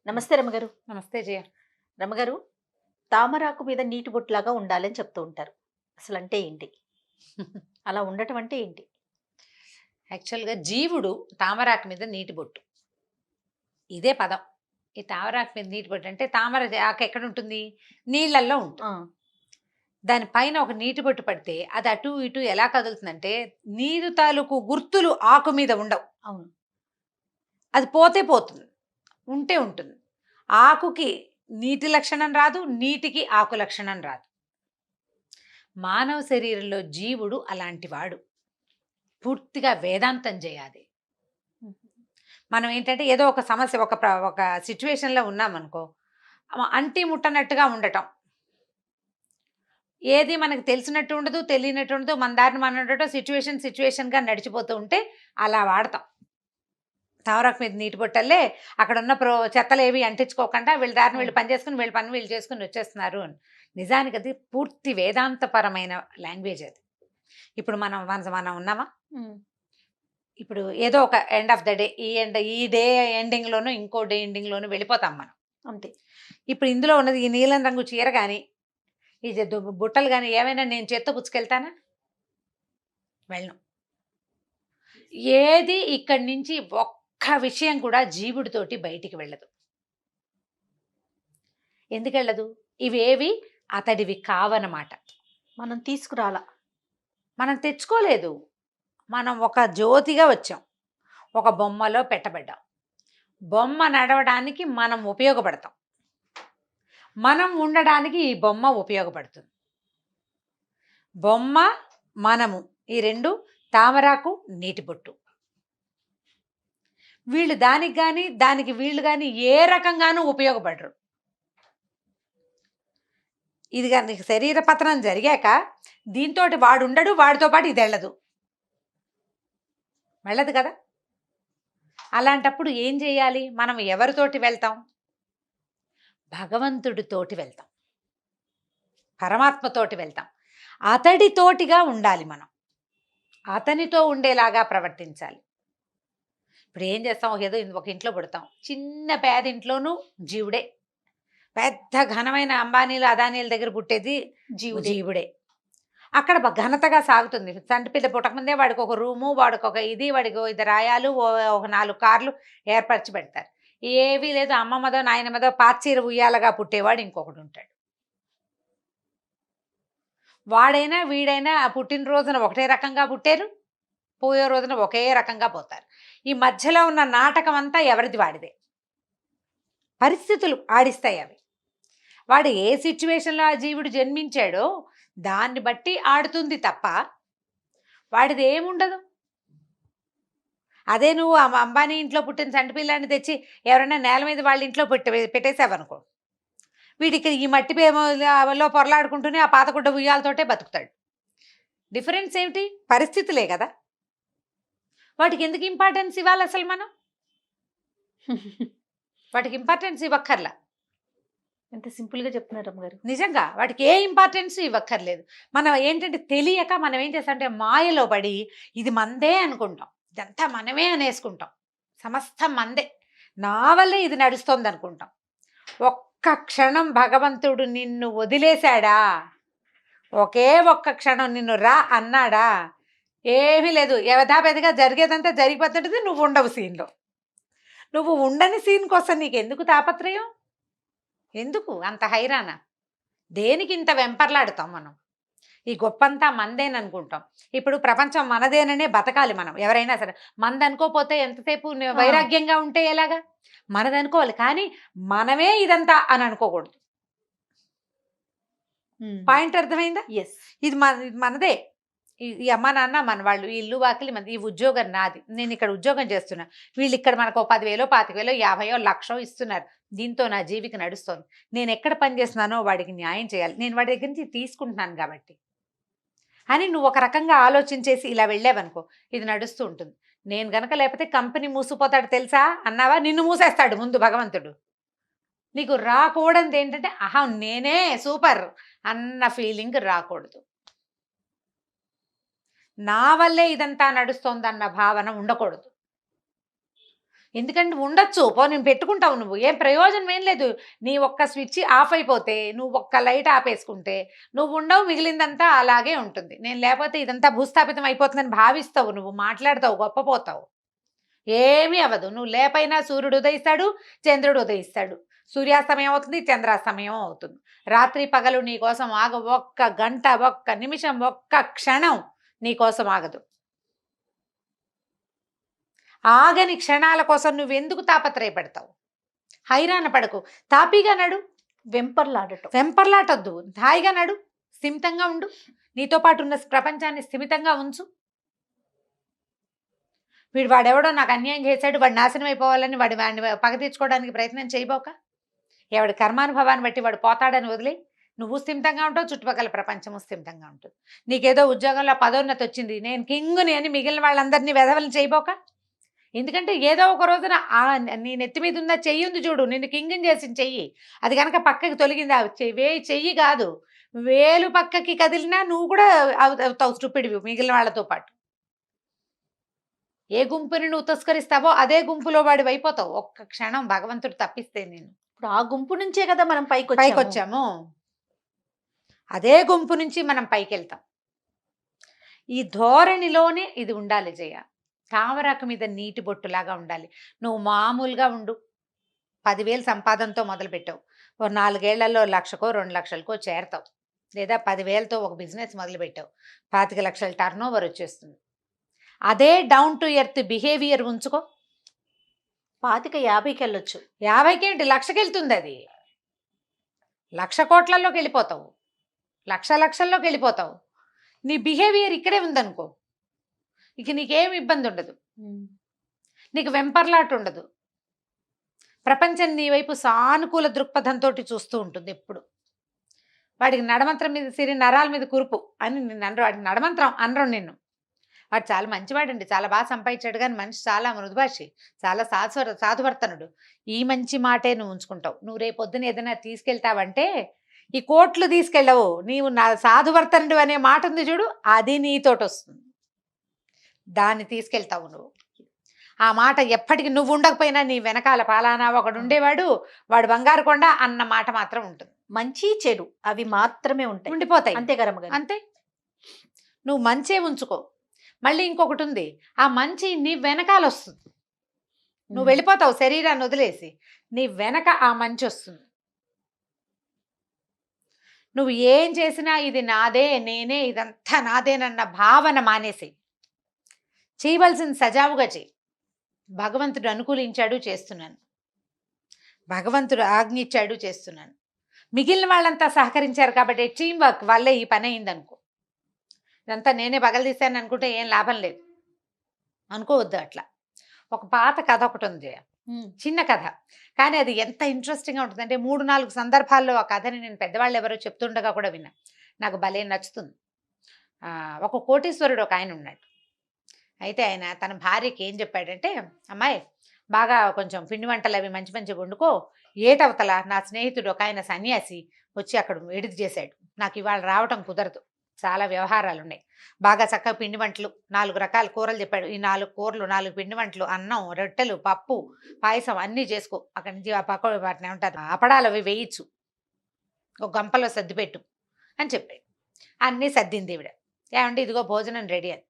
నమస్తే రమగారు. నమస్తే జయ. రమగారు, తామరాకు మీద నీటి బొట్టులాగా ఉండాలని చెప్తూ ఉంటారు. అసలంటే ఏంటి? అలా ఉండటం అంటే ఏంటి? యాక్చువల్‌గా జీవుడు తామరాకు మీద నీటి బొట్టు. ఇదే పదం. ఈ తామరాకు మీద నీటి బొట్టు అంటే తామర ఆకు ఎక్కడుంటుంది? నీళ్ళల్లో ఉంటుంది. ఆ! దాని పైన ఒక నీటి బొట్టు పడితే అది అటు ఇటు ఎలా కదులుతుందంటే నీరు తాలూకు గుర్తులు ఆకు మీద ఉండవు. అవును. అది పోతే పోతుంది. ఉంటే ఉంటుంది. ఆకుకి నీటి లక్షణం రాదు. నీటికి ఆకు లక్షణం రాదు. మానవ శరీరంలో జీవుడు అలాంటివాడు. పూర్తిగా వేదాంతం చేయాలి. హుహు. మనం ఏంటంటే ఏదో ఒక సమస్య ఒక సిచ్యువేషన్‌లో ఉన్నామనుకో, అంటి ముట్టనట్టుగా ఉండటం. ఏది మనకు తెలిసినట్టు ఉండదు, తెలియనట్టు ఉండదు. మన దారిన మనం ఉండటం సిచ్యువేషన్‌గా నడిచిపోతూ ఉంటే అలా వాడతాం. తామరాకు మీద నీటి బొట్టల్లే అక్కడున్న చెత్తలేవి అంటించుకోకుండా వీళ్ళ దారిన వీళ్ళు అవును. పని చేసుకొని, వీళ్ళ పని వీళ్ళు చేసుకొని వచ్చేస్తున్నారు అని. నిజానికి అది పూర్తి వేదాంతపరమైన లాంగ్వేజ్ అది. ఇప్పుడు మనం ఉన్నామా? హ్మ్. ఇప్పుడు ఏదో ఒక ఎండ్ ఆఫ్ ద డే ఈ డే ఎండింగ్‌లోనో, ఇంకో డే ఎండింగ్‌లోనో వెళ్ళిపోతాం మనం. అంతే. ఇప్పుడు ఇందులో ఉన్నది ఈ నీలం రంగు చీర గాని, ఈ బుట్టలు గాని ఏమైనా నేను చేత్తో పుచ్చుకెళ్తానా? వెళ్ళను. ఏది ఇక్కడి నుంచి ఒక్క విషయం కూడా జీవుడితోటి బయటికి వెళ్ళదు. ఎందుకెళ్ళదు? ఇవేవి అతడివి కావనమాట. మనం తీసుకురాలా. మనం తెచ్చుకోలేదు. మనం ఒక జ్యోతిగా వచ్చాం. ఒక బొమ్మలో పెట్టబడ్డాం. బొమ్మ నడవడానికి మనం ఉపయోగపడతాం. మనం ఉండడానికి ఈ బొమ్మ ఉపయోగపడుతుంది. బొమ్మ, మనము ఈ 2 తామరాకు, నీటి బొట్టు. వీళ్ళు దానికి గాని, దానికి వీళ్ళు గాని ఏ రకంగానూ ఉపయోగపడరు. ఇది గాని శరీర పతనం జరిగాక దీంతోటి వాడుండడు, వాడితో పాటు ఇదెళ్ళదు. వెళ్ళదు కదా! అలాంటప్పుడు ఏం చేయాలి? మనం ఎవరితోటి వెళ్తాం? భగవంతుడితోటి వెళ్తాం. పరమాత్మతోటి వెళ్తాం. అతడితోటిగా ఉండాలి మనం. అతనితో ఉండేలాగా ప్రవర్తించాలి. ఇప్పుడు ఏం చేస్తాం? ఏదో ఒక ఇంట్లో పుడతాం. చిన్న పేదింట్లోనూ జీవుడే. పెద్ద ఘనమైన అంబానీలు, అదానీల దగ్గర పుట్టేది జీవుడే. జీవుడే. అక్కడ ఘనతగా సాగుతుంది. చంటిపిల్ల పుట్టకముందే వాడికి ఒక రూము, వాడికి ఒక ఇది, వాడికి ఓ ఇద్దరు ఆయాలు, ఒక 4 కార్లు ఏర్పరిచి పెడతారు. ఏవీ లేదు. అమ్మమ్మదో, నాయనమ్మదో పాచీర ఉయ్యాలగా పుట్టేవాడు ఇంకొకడుంటాడు. వాడైనా, వీడైనా ఆ పుట్టినరోజున ఒకటే రకంగా పుట్టారు. పోయే రోజున ఒకే రకంగా పోతారు. ఈ మధ్యలో ఉన్న నాటకం అంతా ఎవరిది వాడిదే. పరిస్థితులు ఆడిస్తాయి అవి. వాడు ఏ సిచ్యువేషన్‌లో ఆ జీవుడు జన్మించాడో దాన్ని బట్టి ఆడుతుంది తప్ప వాడిది ఏముండదు. అదే నువ్వు అంబానీ ఇంట్లో పుట్టిన చంటి పిల్లాడిని తెచ్చి ఎవరైనా నేల మీద వాళ్ళ ఇంట్లో పెట్టేసావనుకో, వీడికి ఈ మట్టి లో పొరలాడుకుంటూనే ఆ పాతగుడ్డ ఉయ్యాలతోటే బతుకుతాడు. డిఫరెన్స్ ఏమిటి? పరిస్థితులే కదా! వాటికి ఎందుకు ఇంపార్టెన్స్ ఇవ్వాలి అసలు మనం? వాటికి ఇంపార్టెన్స్ ఇవ్వక్కర్లా. ఎంత సింపుల్‌గా చెప్తున్నారు రమ్మగారు. నిజంగా వాటికి ఏ ఇంపార్టెన్స్ ఇవ్వక్కర్లేదు. మనం ఏంటంటే తెలియక మనం ఏం చేస్తామంటే మాయలో పడి ఇది మందే అనుకుంటాం. ఇదంతా మనమే అనేసుకుంటాం. సమస్తం మందే. నా వల్లే ఇది నడుస్తోంది అనుకుంటాం. ఒక్క క్షణం భగవంతుడు నిన్ను వదిలేశాడా? ఒకే ఒక్క క్షణం నిన్ను రా అన్నాడా? ఏమీ లేదు. యథాపెథగా జరిగేదంతా జరిగిపోతుంటది. నువ్వు ఉండవు సీన్‌లో. నువ్వు ఉండని సీన్ కోసం నీకెందుకు తాపత్రయం? ఎందుకు అంత హైరాణ? దేనికి ఇంత వెంపర్లాడుతాం మనం? ఈ గొప్పంతా మనదేననుకుంటాం. ఇప్పుడు ప్రపంచం మనదేననే బతకాలి మనం ఎవరైనా సరే. మనదనుకోపోతే ఎంతసేపు ఆ! వైరాగ్యంగా ఉంటే ఎలాగా? మనదనుకోవాలి. కానీ మనమే ఇదంతా అని అనుకోకూడదు. హ్మ్. పాయింట్ అర్థమైందా? యెస్. ఇది మనదే. ఈ అమ్మ, నాన్న మనవాళ్ళు. ఈ ఇల్లు, వాకిలి మనది. ఈ ఉద్యోగం నాది. నేనిక్కడ ఉద్యోగం చేస్తున్నా. వీళ్ళిక్కడ మనకో 10,000, 25,000, 50,000, 1,00,000 ఇస్తున్నారు. దీంతో నా జీవిక నడుస్తోంది. నేనెక్కడ పని చేస్తున్నానో వాడికి న్యాయం చేయాలి. నేను వాడి దగ్గర నుంచి తీసుకుంటున్నాను గాబట్టి. అని నువ్వు ఒక రకంగా ఆలోచించేసి ఇలా వెళ్ళావనుకో, ఇది నడుస్తూ ఉంటుంది. నేను గనక లేకపోతే కంపెనీ మూసుకుపోతాడు తెలుసా అన్నావా? నిన్ను మూసేస్తాడు ముందు భగవంతుడు. నీకు రాకూడనిదేంటంటే, అహా! నేనే సూపర్ అన్న ఫీలింగ్ రాకూడదు. నా వల్లే ఇదంతా నడుస్తోందన్న భావన ఉండకూడదు. ఎందుకంటే ఉండొచ్చు నేను పెట్టుకుంటావు, నువ్వు ఏం ప్రయోజనం ఏం లేదు. నీ ఒక్క స్విచ్ ఆఫ్ అయిపోతే, నువ్వు ఒక్క లైట్ ఆపేసుకుంటే నువ్వు ఉండవు, మిగిలిందంతా అలాగే ఉంటుంది. నేను లేకపోతే ఇదంతా భూస్థాపితం అయిపోతుందని భావిస్తావు, నువ్వు మాట్లాడతావు, గొప్పపోతావు. ఏమీ అవ్వదు. నువ్వు లేపైనా సూర్యుడు ఉదయిస్తాడు, చంద్రుడు ఉదయిస్తాడు, సూర్యాస్తమయం అవుతుంది, చంద్రాస్తమయం అవుతుంది. రాత్రి పగలు నీ కోసం ఆగ, ఒక్క గంట, ఒక్క నిమిషం, ఒక్క క్షణం నీ కోసం ఆగదు. ఆగని క్షణాల కోసం నువ్వెందుకు తాపత్రయపడతావు? హైరాణ పడకు, తాపీగా నడు, వెంపర్లాటొద్దు, హాయిగా నడు, స్థిమితంగా ఉండు, నీతో పాటు ఉన్న ప్రపంచాన్ని స్థిమితంగా ఉంచు. వాడెవడో నాకు అన్యాయం చేశాడు, వాడు నాశనం అయిపోవాలని వాడిని పగ తీర్చుకోవడానికి ప్రయత్నం చేయబోక, ఎవడి కర్మానుభవాన్ని బట్టి వాడు పోతాడని వదిలే, నువ్వు స్థిమితంగా ఉంటావు, చుట్టుపక్కల ప్రపంచము స్థిమితంగా ఉంటుంది. నీకేదో ఉద్యోగంలో పదోన్నతి వచ్చింది, నేను కింగుని అని మిగిలిన వాళ్ళందరినీ వెధవలను చేయబోక. ఎందుకంటే ఏదో ఒక రోజున నీ నెత్తి మీద ఉన్న చెయ్యి ఉంది చూడు, నిన్ను కింగుని చేసిన చెయ్యి, అది కనుక పక్కకి తొలగింది, చెయ్యి కాదు, వేలు పక్కకి కదిలినా నువ్వు కూడా అవుతావు స్టూపిడ్వి మిగిలిన వాళ్ళతో పాటు. ఏ గుంపుని నువ్వు తస్కరిస్తావో అదే గుంపులో వాడి అయిపోతావు ఒక్క క్షణం భగవంతుడు తప్పిస్తే. నేను ఇప్పుడు ఆ గుంపు నుంచే కదా మనం పైకొచ్చాము, అదే గుంపు నుంచి మనం పైకి వెళ్తాం. ఈ ధోరణిలోనే ఇది ఉండాలి జయ. తామరాకు మీద నీటి బొట్టులాగా ఉండాలి. నువ్వు మామూలుగా ఉండు, 10,000 సంపాదనతో మొదలుపెట్టావు, ఓ 4 ఏళ్లలో 1,00,000కో 2 లక్షలకో చేరతావు. లేదా 10,000తో ఒక బిజినెస్ మొదలుపెట్టావు, 25 లక్షల టర్న్ ఓవర్ వచ్చేస్తుంది. అదే డౌన్ టు ఎర్త్ బిహేవియర్ ఉంచుకో, 50,000 వెళ్ళొచ్చు. 50కి ఏంటి, 1,00,000కి వెళ్తుంది. అది 1,00,000 కోట్లలోకి వెళ్ళిపోతావు, లక్షల్లోకి వెళ్ళిపోతావు. నీ బిహేవియర్ ఇక్కడే ఉందనుకో, ఇక నీకేం ఇబ్బంది ఉండదు, నీకు వెంపర్లాట ఉండదు. ప్రపంచం నీ వైపు సానుకూల దృక్పథంతో చూస్తూ ఉంటుంది ఎప్పుడు. వాడికి నడమంత్రం మీద సిరి, నరాల మీద కురుపు అని నిన్ను అనరు, వాడికి నడమంత్రం అనరు నిన్ను. వాడు చాలా మంచివాడండి, చాలా బాగా సంపాదించాడు, కానీ మనిషి చాలా మృదుభాషి, చాలా సాధువర్తనుడు. ఈ మంచి మాటే నువ్వు ఉంచుకుంటావు. నువ్వు రేపొద్దున ఏదైనా తీసుకెళ్తావంటే ఈ కోట్లు తీసుకెళ్ళవు, నీవు నా సాధువర్తనుడు అనే మాట ఉంది చూడు, అది నీతోటి వస్తుంది, దాన్ని తీసుకెళ్తావు నువ్వు. ఆ మాట ఎప్పటికీ నువ్వు ఉండకపోయినా నీ వెనకాల పాలానా ఒకడు ఉండేవాడు, వాడు బంగారు కొండ అన్న మాట మాత్రం ఉంటుంది. మంచి చెడు అవి మాత్రమే ఉంటాయి, ఉండిపోతాయి, అంతే కదా. అంతే. నువ్వు మంచే ఉంచుకో. మళ్ళీ ఇంకొకటి ఉంది, ఆ మంచి నీ వెనకాల వస్తుంది. నువ్వు వెళ్ళిపోతావు శరీరాన్ని వదిలేసి, నీ వెనక ఆ మంచి వస్తుంది. నువ్వు ఏం చేసినా ఇది నాదే, నేనే, ఇదంతా నాదేనన్న భావన మానేసి చేయవలసింది సజావుగా చేయి. భగవంతుడు అనుకూలించాడు, చేస్తున్నాను, భగవంతుడు ఆజ్ఞించాడు, చేస్తున్నాను. మిగిలిన వాళ్ళంతా సహకరించారు కాబట్టి టీం వర్క్ వల్లే ఈ పని అయిందనుకో. ఇదంతా నేనే పగలదీశాను అనుకుంటే ఏం లాభం లేదు, అనుకోవద్దు అట్లా. ఒక పాత కథ ఒకటి ఉంది, చిన్న కథ, కానీ అది ఎంత ఇంట్రెస్టింగ్గా ఉంటుందంటే 3-4 సందర్భాల్లో ఆ కథని నేను పెద్దవాళ్ళు ఎవరో చెప్తుండగా కూడా విన్నా, నాకు భలే నచ్చుతుంది. ఒక కోటీశ్వరుడు ఒక ఆయన ఉన్నాడు. అయితే ఆయన తన భార్యకి ఏం చెప్పాడంటే, అమ్మాయి బాగా కొంచెం పిండి వంటలు అవి మంచి మంచిగా వండుకో, ఏటవతల నా స్నేహితుడు ఒక ఆయన సన్యాసి వచ్చి అక్కడ ఎడిట్ చేశాడు, నాకు ఇవాళ రావటం కుదరదు, చాలా వ్యవహారాలు ఉన్నాయి, బాగా చక్కగా పిండి వంటలు 4 రకాల కూరలు చెప్పాడు, ఈ 4 కూరలు 4 పిండి వంటలు, అన్నం, రొట్టెలు, పప్పు, పాయసం అన్నీ చేసుకో, అక్కడి నుంచి ఆ పక్క వాటిని ఏమంటారు అపడాలు అవి వేయించు, ఒక గంపలో సర్దిపెట్టు అని చెప్పాడు. అన్నీ సర్దింది ఈవిడ. ఏమంటే ఇదిగో భోజనం రెడీ అని,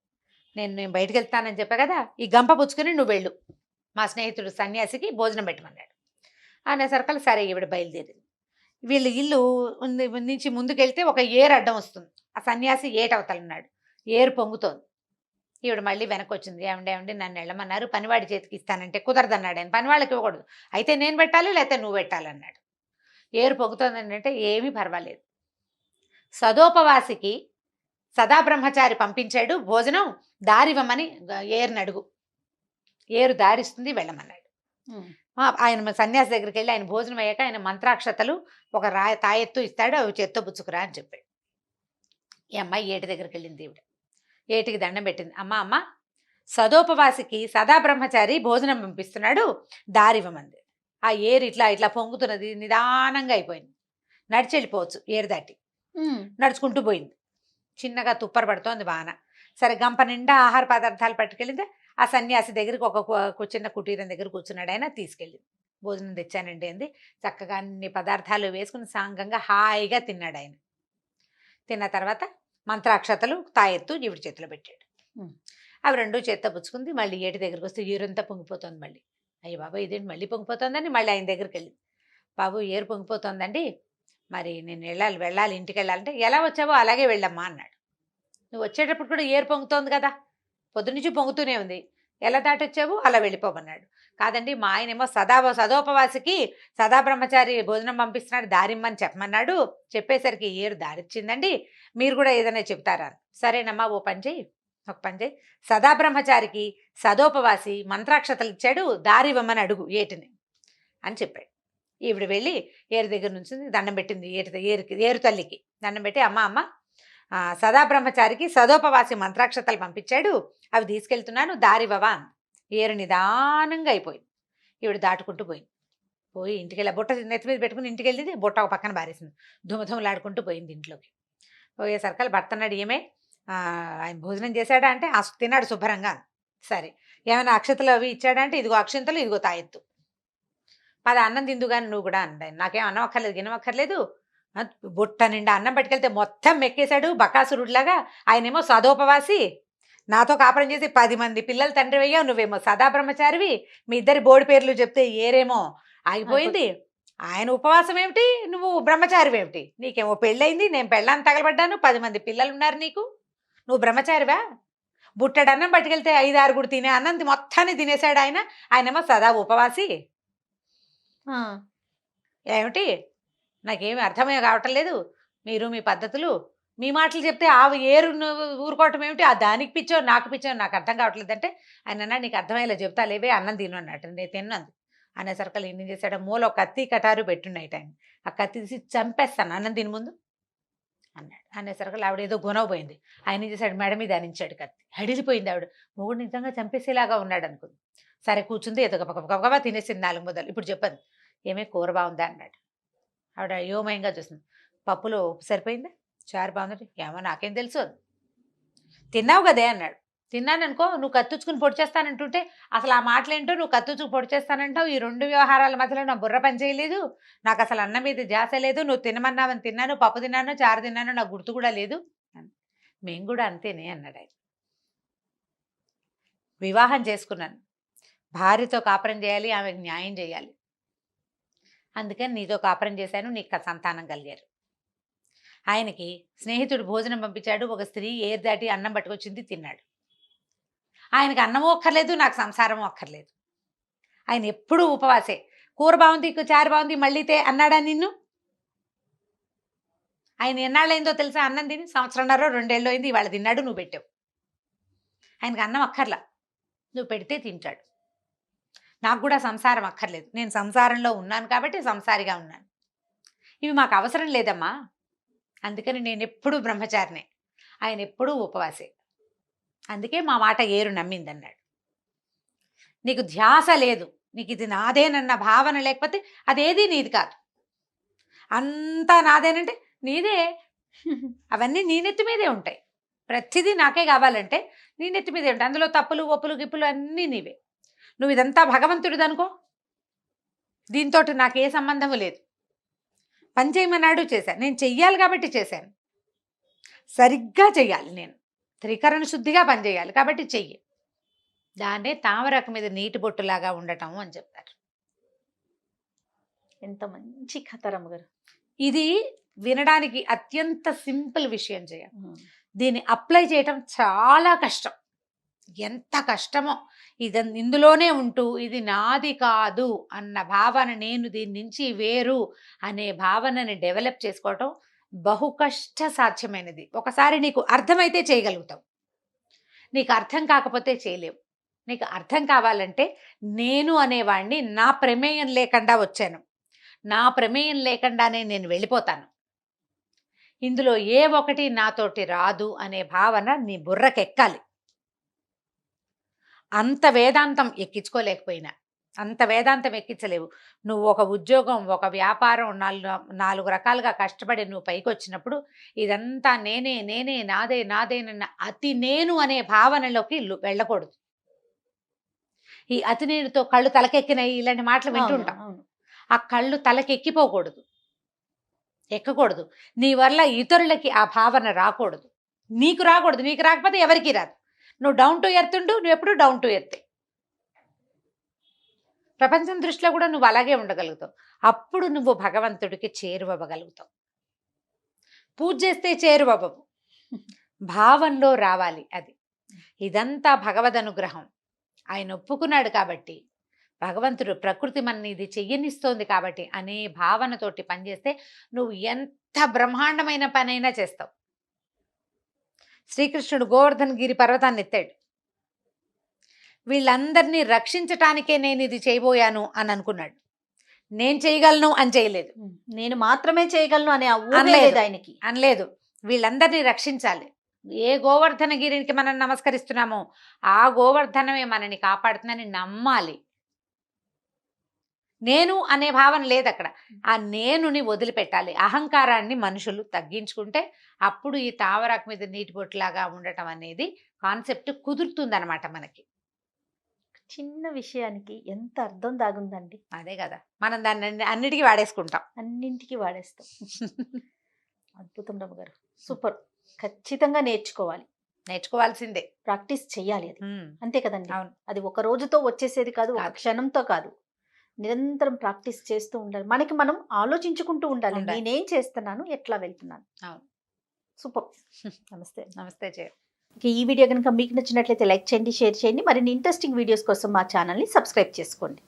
నేను బయటకు వెళ్తానని చెప్పా కదా, ఈ గంప పుచ్చుకొని నువ్వు వెళ్ళు, మా స్నేహితుడు సన్యాసికి భోజనం పెట్టమన్నాడు అనేసరికల్ సరే ఈవిడ బయలుదేరింది. వీళ్ళు ఇల్లు నుంచి ముందుకెళ్తే ఒక ఏరు అడ్డం వస్తుంది, ఆ సన్యాసి ఏటవతలున్నాడు, ఏరు పొంగుతోంది. ఈవిడ మళ్ళీ వెనక్కి వచ్చింది, ఏమండి నన్ను వెళ్ళమన్నారు, పనివాడి చేతికి ఇస్తానంటే కుదరదన్నాడు ఆయన, పనివాళ్ళకి ఇవ్వకూడదు, అయితే నేను పెట్టాలి లేకపోతే నువ్వు పెట్టాలన్నాడు. ఏరు పొంగుతోంది అంటే ఏమీ పర్వాలేదు, సదోపవాసికి సదాబ్రహ్మచారి పంపించాడు భోజనం, దారివ్వమని ఏరుని అడుగు, ఏరు దారిస్తుంది, వెళ్ళమన్నాడు. ఆయన సన్యాసి దగ్గరికి వెళ్ళి ఆయన భోజనం అయ్యాక ఆయన మంత్రాక్షతలు ఒక తాయెత్తు ఇస్తాడు, అవి చేత్తో పుచ్చుకురా అని చెప్పాడు. ఈ అమ్మాయి ఏటి దగ్గరికి వెళ్ళింది. ఈవిడ ఏటికి దండం పెట్టింది, అమ్మ సదోపవాసికి సదాబ్రహ్మచారి భోజనం పంపిస్తున్నాడు, దారివ్వమంది. ఆ ఏరు ఇట్లా పొంగుతున్నది, నిదానంగా అయిపోయింది, నడిచి వెళ్ళిపోవచ్చు, ఏరు దాటి నడుచుకుంటూ పోయింది. చిన్నగా తుప్పర పడుతోంది వాన. సరే గంప నిండా ఆహార పదార్థాలు పట్టుకెళ్ళింది, ఆ సన్యాసి దగ్గరికి ఒక చిన్న కుటీరం దగ్గర కూర్చున్నాడు. ఆయన తీసుకెళ్ళింది. భోజనం తెచ్చానండి అంది. చక్కగా అన్ని పదార్థాలు వేసుకుని సాంగంగా హాయిగా తిన్నాడు ఆయన. తిన్న తర్వాత మంత్రాక్షతలు తాయెత్తు ఈవిడ చేతిలో పెట్టాడు. ఉమ్. అవి రెండు చేత్తో పుచ్చుకుంది. మళ్ళీ ఏటి దగ్గరికి వస్తే ఏరంతా పొంగిపోతుంది మళ్ళీ. అయ్య బాబా ఇదేంటి మళ్ళీ పొంగిపోతుందని మళ్ళీ ఆయన దగ్గరికి వెళ్ళింది. బాబు ఏరు పొంగిపోతుందండి, మరి నేను వెళ్ళాలి ఇంటికి వెళ్ళాలంటే, ఎలా వచ్చావో అలాగే వెళ్ళమ్మా అన్నాడు. నువ్వు వచ్చేటప్పుడు కూడా ఏరు పొంగుతోంది కదా, పొద్దునుంచి పొంగుతూనే ఉంది, ఎలా దాటొచ్చావు అలా వెళ్ళిపోమన్నాడు. కాదండి మా ఆయనేమో సదోపవాసికి సదా బ్రహ్మచారి భోజనం పంపిస్తున్నాడు దారిమ్మని చెప్పమన్నాడు, చెప్పేసరికి ఏరు దారిచ్చిందండి, మీరు కూడా ఏదైనా చెప్తారా? సరేనమ్మా ఓ పని చేయి, ఒక పని చేయి, సదా బ్రహ్మచారికి సదోపవాసి మంత్రాక్షతలు ఇచ్చాడు, దారి ఇవ్వమని అడుగు ఏటిని అని చెప్పాడు. ఈవిడ వెళ్ళి ఏరు దగ్గర నుంచి దండం పెట్టింది. ఏరు తల్లికి దండం పెట్టి, అమ్మ సదా బ్రహ్మచారికి సదోపవాసి మంత్రాక్షతలు పంపించాడు, అవి తీసుకెళ్తున్నాను దారివ్వవా అని. ఏరు నిదానంగా అయిపోయింది. ఈవిడ దాటుకుంటూ పోయింది. పోయి ఇంటికి వెళ్ళి బుట్ట నెత్తి మీద పెట్టుకుని ఇంటికి వెళ్ళింది. బుట్ట ఒక పక్కన బారేసింది. ధుమధుమలాడుకుంటూ పోయింది ఇంట్లోకి. పోయేసరికల్ భర్త అన్నాడు, ఏమే ఆయన భోజనం చేశాడా అంటే, తిన్నాడు శుభ్రంగా. సరే ఏమైనా అక్షతలు అవి ఇచ్చాడా అంటే, ఇదిగో అక్షంతలు ఇదిగో తాయెత్తు, పద అన్నం తిందు కానీ నువ్వు కూడా అండి. నాకేం అన్నం అక్కర్లేదు గిన్నెమక్కర్లేదు. బుట్ట నిండా అన్నం పట్టుకెళ్తే మొత్తం మెక్కేశాడు బకాసురుడిలాగా. ఆయనేమో సదోపవాసి, నాతో కాపురం చేసి 10 మంది పిల్లల తండ్రి అయ్యావు, నువ్వేమో సదా బ్రహ్మచారివి, మీ ఇద్దరి బోడి పేర్లు చెప్తే ఏరేమో ఆగిపోయింది. ఆయన ఉపవాసం ఏమిటి, నువ్వు బ్రహ్మచారివి ఏమిటి? నీకేమో పెళ్ళయింది, నేను పెళ్ళాన్ని తగలబడ్డాను, 10 మంది పిల్లలు ఉన్నారు నీకు, నువ్వు బ్రహ్మచారివా? బుట్టడు అన్నం పట్టుకెళ్తే 5, 6 తినే అన్నం మొత్తాన్ని తినేశాడు ఆయన, ఆయనేమో సదా ఉపవాసి. ఏమిటి నాకేమి అర్థమే కావటం లేదు, మీరు మీ పద్ధతులు, మీ మాటలు చెప్తే ఏరు ఊరుకోవటం ఏమిటి, దానికి పిచ్చో నాకు పిచ్చో నాకు అర్థం కావట్లేదు అంటే, ఆయన అన్నాడు, నీకు అర్థమయ్యేలా చెప్తా లేవే, అన్నం తిను అన్నట్టు. నేను తిన్నాను అనేసరికి ఏం చేశాడు, మూల ఒక కత్తి కటారు పెట్టున్నాయి ఆయన, ఆ కత్తి తీసి చంపేస్తాను అన్నం తిని ముందు అన్నాడు. అనేసరికి ఆవిడ ఏదో గుణవపోయింది. ఆయన ఏం చేశాడు, మెడ మీద అనించాడు కత్తి. హడిలిపోయింది ఆవిడ. మొగుడు నిజంగా చంపేసేలాగా ఉన్నాడు అనుకుంది. సరే కూర్చుంది, ఏదో గబగబా తినేసింది 4 ముద్దలు. ఇప్పుడు చెప్పండి ఏమే కూర బాగుందా అన్నాడు. ఆవిడ అయోమయంగా చూసింది. పప్పులో ఉప్పు సరిపోయిందా, చారు బాగుందంటే, ఏమో నాకేం తెలుసు, తిన్నావు కదే అన్నాడు. తిన్నాను అనుకో, నువ్వు కత్తుచ్చుకుని పొడి చేస్తానంటుంటే అసలు ఆ మాటలేంటో, నువ్వు కత్తుచ్చుకు పొడి చేస్తానంటావు, ఈ 2 వ్యవహారాల మధ్యలో నా బుర్ర పని చేయలేదు, నాకు అసలు అన్నం మీద ధ్యాస లేదు, నువ్వు తినమన్నావని తిన్నాను, పప్పు తిన్నాను, చారు తిన్నాను, నాకు గుర్తు కూడా లేదు. మేము కూడా అంతేనే అన్నాడు ఆయన. వివాహం చేసుకున్నాను, భార్యతో కాపురం చేయాలి, ఆమెకు న్యాయం చేయాలి, అందుకని నీతో కాపురం చేశాను, నీకు సంతానం కలిగారు. ఆయనకి స్నేహితుడు భోజనం పంపించాడు, ఒక స్త్రీ ఏరు దాటి అన్నం పట్టుకొచ్చింది, తిన్నాడు. ఆయనకి అన్నమూ అక్కర్లేదు, నాకు సంసారము అక్కర్లేదు, ఆయన ఎప్పుడూ ఉపవాసే. కూర బాగుంది, చారు బాగుంది, మళ్ళీతే అన్నాడా నిన్ను? ఆయన ఎన్నాళ్ళైందో తెలుసా అన్నం తిని? 1.5 2 అయింది, ఇవాళ తిన్నాడు, నువ్వు పెట్టావు. ఆయనకి అన్నం అక్కర్లా, నువ్వు పెడితే తింటాడు. నాకు కూడా సంసారం అక్కర్లేదు, నేను సంసారంలో ఉన్నాను కాబట్టి సంసారిగా ఉన్నాను, ఇవి మాకు అవసరం లేదమ్మా, అందుకని నేను ఎప్పుడూ బ్రహ్మచారినే, ఆయన ఎప్పుడూ ఉపవాసే, అందుకే మా మాట ఏరు నమ్మిందన్నాడు. నీకు ధ్యాస లేదు, నీకు ఇది నాదేనన్న భావన లేకపోతే అదేది నీది కాదు, అంతా నాదేనంటే నీదే, అవన్నీ నీ నెత్తి మీదే ఉంటాయి, ప్రతిదీ నాకే కావాలంటే నీ నెత్తి మీదే ఉంటాయి, అందులో తప్పులు ఒప్పులు గిప్పులు అన్నీ నీవే, నువ్వు ఇదంతా భగవంతుడిది అనుకో, దీంతో నాకు ఏ సంబంధము లేదు, పని చేయమన్నాడు చేశాను, నేను చెయ్యాలి కాబట్టి చేశాను, సరిగ్గా చెయ్యాలి, నేను త్రికరణ శుద్ధిగా పనిచేయాలి కాబట్టి చెయ్యి, దాన్నే తామరకు మీద నీటి బొట్టులాగా ఉండటం అని చెప్తారు. ఎంత మంచి కథ రమ్మగారు. ఇది వినడానికి అత్యంత సింపుల్ విషయం చేయ, దీన్ని అప్లై చేయటం చాలా కష్టం, ఎంత కష్టమో. ఇందులోనే ఉంటూ ఇది నాది కాదు అన్న భావన, నేను దీని నుంచి వేరు అనే భావనని డెవలప్ చేసుకోవటం బహు కష్ట సాధ్యమైనది. ఒకసారి నీకు అర్థమైతే చేయగలుగుతావు, నీకు అర్థం కాకపోతే చేయలేవు. నీకు అర్థం కావాలంటే, నేను అనేవాడిని నా ప్రమేయం లేకుండా వచ్చాను, నా ప్రమేయం లేకుండానే నేను వెళ్ళిపోతాను, ఇందులో ఏ ఒకటి నాతోటి రాదు అనే భావన నీ బుర్రకెక్కాలి. అంత వేదాంతం ఎక్కించుకోలేకపోయినా, అంత వేదాంతం ఎక్కించలేవు. నువ్వు ఒక ఉద్యోగం, ఒక వ్యాపారం, 4 రకాలుగా కష్టపడి నువ్వు పైకి వచ్చినప్పుడు ఇదంతా నేనే నాదేనన్న అతి నేను అనే భావనలోకి వెళ్ళకూడదు. ఈ అతినేనితో కళ్ళు తలకెక్కినాయి ఇలాంటి మాటలు వింటూ అవును, ఉంటాం. అవును. ఆ కళ్ళు తలకెక్కిపోకూడదు, ఎక్కకూడదు. నీ వల్ల ఇతరులకి ఆ భావన రాకూడదు, నీకు రాకూడదు. నీకు రాకపోతే ఎవరికి రాదు. నువ్వు డౌన్ టు ఎర్త్ ఉండు, నువ్వు ఎప్పుడు డౌన్ టు ఎర్త్. ప్రపంచం దృష్టిలో కూడా నువ్వు అలాగే ఉండగలుగుతావు. అప్పుడు నువ్వు భగవంతుడికి చేరువవ్వగలుగుతావు. పూజ చేస్తే చేరువవ్వవు, భావంలో రావాలి అది. ఇదంతా భగవద్ అనుగ్రహం. ఆయన ఒప్పుకున్నాడు కాబట్టి, భగవంతుడు ప్రకృతి మన ఇది చెయ్యనిస్తోంది కాబట్టి అనే భావనతోటి పనిచేస్తే నువ్వు ఎంత బ్రహ్మాండమైన పనైనా చేస్తావు. శ్రీకృష్ణుడు గోవర్ధన్ గిరి పర్వతాన్ని ఎత్తాడు. వీళ్ళందరినీ రక్షించటానికే నేను ఇది చేయబోయాను అని అనుకున్నాడు. నేను చేయగలను అని చేయలేదు, నేను మాత్రమే చేయగలను అనే ఆ ఊహే అనలేదు. లేదు ఆయనకి. అనలేదు. వీళ్ళందరినీ రక్షించాలి. ఏ గోవర్ధన గిరికి మనం నమస్కరిస్తున్నామో ఆ గోవర్ధనమే మనని కాపాడుతుందని నమ్మాలి. నేను అనే భావన లేదు అక్కడ. ఆ నేనుని వదిలిపెట్టాలి. అహంకారాన్ని మనుషులు తగ్గించుకుంటే అప్పుడు ఈ తావరాకు మీద నీటి బొట్టులాగా ఉండటం అనేది కాన్సెప్ట్ కుదురుతుందన్నమాట మనకి. చిన్న విషయానికి ఎంత అర్థం దాగుందండి. అదే కదా, మనం దాన్ని అన్నిటికీ వాడేసుకుంటాం. అన్నింటికి వాడేస్తాం. అద్భుతం రమ్మ గారు, సూపర్. ఖచ్చితంగా నేర్చుకోవాలి, నేర్చుకోవాల్సిందే. ప్రాక్టీస్ చెయ్యాలి అది. ఉమ్, అంతే కదండి. అవును. అది ఒక రోజుతో వచ్చేసేది కాదు, ఒక కాదు. క్షణంతో కాదు. నిరంతరం ప్రాక్టీస్ చేస్తూ ఉండాలి. మనకి మనం ఆలోచించుకుంటూ ఉండాలి, ఉండాలి. నేనేం చేస్తున్నాను, ఎట్లా వెళ్తున్నాను. అవును. సూపర్. నమస్తే. నమస్తే జయ. ఇక ఈ వీడియో కనుక మీకు నచ్చినట్లయితే లైక్ చేయండి, షేర్ చేయండి. మరిన్ని ఇంట్రెస్టింగ్ వీడియోస్ కోసం మా ఛానల్ని సబ్స్క్రైబ్ చేసుకోండి.